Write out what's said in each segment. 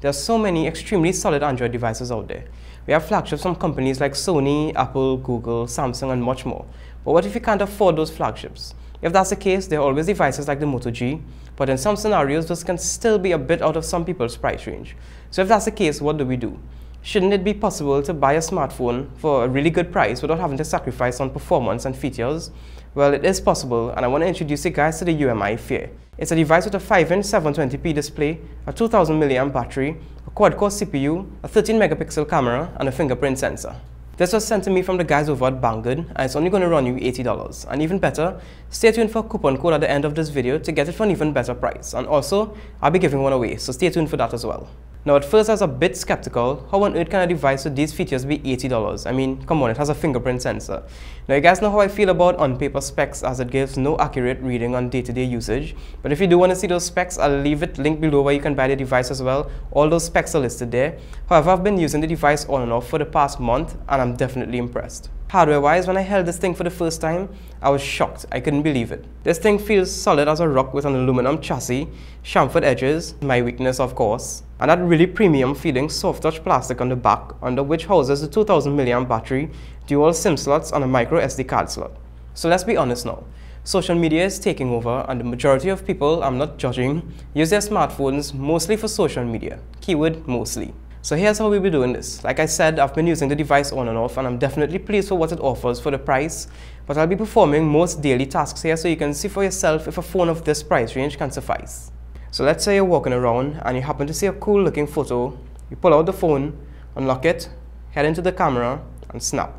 There are so many extremely solid Android devices out there. We have flagships from companies like Sony, Apple, Google, Samsung, and much more. But what if you can't afford those flagships? If that's the case, there are always devices like the Moto G, but in some scenarios, those can still be a bit out of some people's price range. So if that's the case, what do? Shouldn't it be possible to buy a smartphone for a really good price without having to sacrifice on performance and features? Well, it is possible, and I want to introduce you guys to the UMI Fair. It's a device with a 5-inch 720p display, a 2000 mAh battery, a quad-core CPU, a 13-megapixel camera, and a fingerprint sensor. This was sent to me from the guys over at Banggood, and it's only going to run you $80. And even better, stay tuned for a coupon code at the end of this video to get it for an even better price. And also, I'll be giving one away, so stay tuned for that as well. Now, at first I was a bit skeptical. How on earth can a device with these features be $80? I mean, come on, it has a fingerprint sensor. Now, you guys know how I feel about on-paper specs, as it gives no accurate reading on day-to-day usage. But if you do want to see those specs, I'll leave it linked below where you can buy the device as well. All those specs are listed there. However, I've been using the device on and off for the past month, and I'm definitely impressed. Hardware-wise, when I held this thing for the first time, I was shocked. I couldn't believe it. This thing feels solid as a rock with an aluminum chassis, chamfered edges, my weakness of course, and that really premium feeling soft touch plastic on the back, under which houses the 2000 mAh battery, dual SIM slots, and a micro SD card slot. So let's be honest now. Social media is taking over, and the majority of people, I'm not judging, use their smartphones mostly for social media. Keyword mostly. So here's how we'll be doing this. Like I said, I've been using the device on and off, and I'm definitely pleased for what it offers for the price, but I'll be performing most daily tasks here so you can see for yourself if a phone of this price range can suffice. So let's say you're walking around and you happen to see a cool looking photo, you pull out the phone, unlock it, head into the camera, and snap.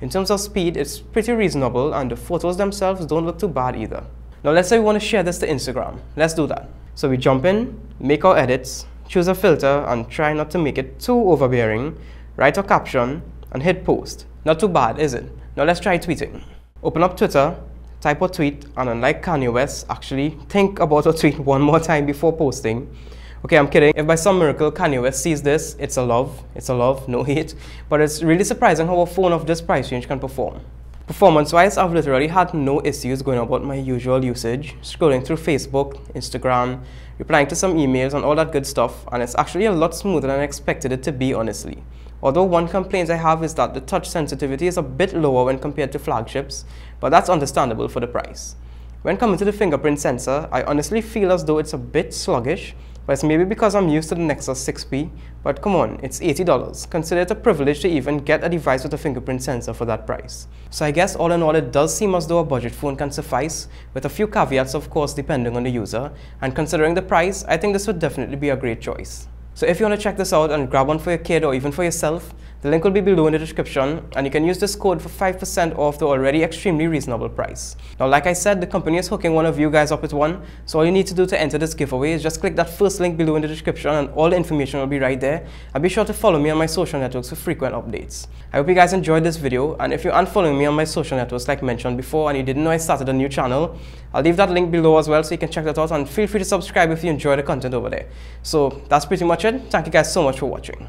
In terms of speed, it's pretty reasonable, and the photos themselves don't look too bad either. Now let's say we want to share this to Instagram. Let's do that. So we jump in, make our edits, choose a filter, and try not to make it too overbearing, write a caption, and hit post. Not too bad, is it? Now let's try tweeting. Open up Twitter, type a tweet, and unlike Kanye West, actually think about a tweet one more time before posting. Okay, I'm kidding. If by some miracle Kanye West sees this, it's a love, no hate. But it's really surprising how a phone of this price range can perform. Performance-wise, I've literally had no issues going about my usual usage, scrolling through Facebook, Instagram, replying to some emails and all that good stuff, and it's actually a lot smoother than I expected it to be, honestly. Although one complaint I have is that the touch sensitivity is a bit lower when compared to flagships, but that's understandable for the price. When coming to the fingerprint sensor, I honestly feel as though it's a bit sluggish, but it's maybe because I'm used to the Nexus 6P, but come on, it's $80. Consider it a privilege to even get a device with a fingerprint sensor for that price. So I guess all in all, it does seem as though a budget phone can suffice, with a few caveats of course depending on the user, and considering the price, I think this would definitely be a great choice. So if you want to check this out and grab one for your kid or even for yourself, the link will be below in the description, and you can use this code for 5% off the already extremely reasonable price. Now, like I said, the company is hooking one of you guys up with one, so all you need to do to enter this giveaway is just click that first link below in the description, and all the information will be right there. And be sure to follow me on my social networks for frequent updates. I hope you guys enjoyed this video, and if you aren't following me on my social networks like mentioned before and you didn't know I started a new channel, I'll leave that link below as well so you can check that out, and feel free to subscribe if you enjoy the content over there. So that's pretty much it. Thank you guys so much for watching.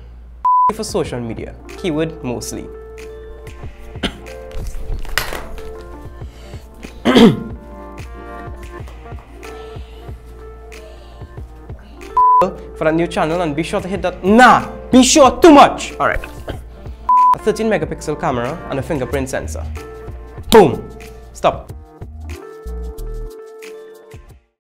For social media, keyword mostly. For that new channel, and be sure to hit that. Be sure too much. All right. A 13 megapixel camera and a fingerprint sensor. Boom. Stop.